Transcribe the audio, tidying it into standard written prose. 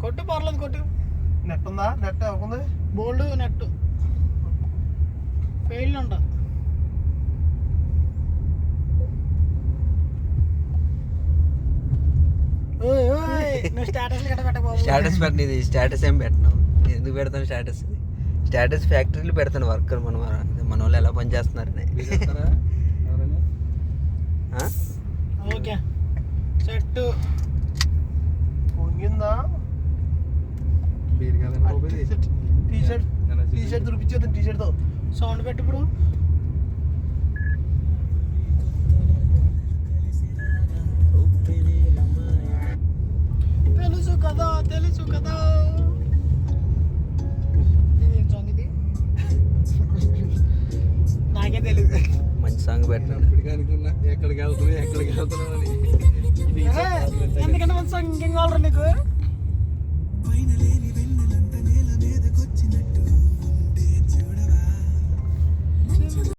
కొట్టు పర్లేదు కొట్టు. నెట్ ఉందా? నెట్ ఉంది, బోల్డ్ నెట్ ఫెయిల్ అంట. నువ్వు స్టేటస్ గట్ట పెట్టబాబు. స్టేటస్ పెట్టినది స్టేటస్ ఏం పెట్టినావు? ఎందుకు పెడతాను స్టేటస్? స్టేటస్ ఫ్యాక్టరీలు పెడతాను వర్కర్ మన వాళ్ళు ఎలా పని చేస్తున్నారని. ఓకే సెట్ పొంగిందా? టీషర్ట్ దొరికిచ్చేద్దాం. టీషర్ట్ తో సౌండ్ పెట్టు ఇప్పుడు. తెలుసు కదా తెలుసు కదా. ఏం సాంగ్ ఇది? నాకే తెలియదు. మంచి సాంగ్ పెట్టినాడు. ఎక్కడికి వెళ్తున్నావు అని ఎందుకంటే మంచి సాంగ్ ఇంకేం కావాలరా నీకు?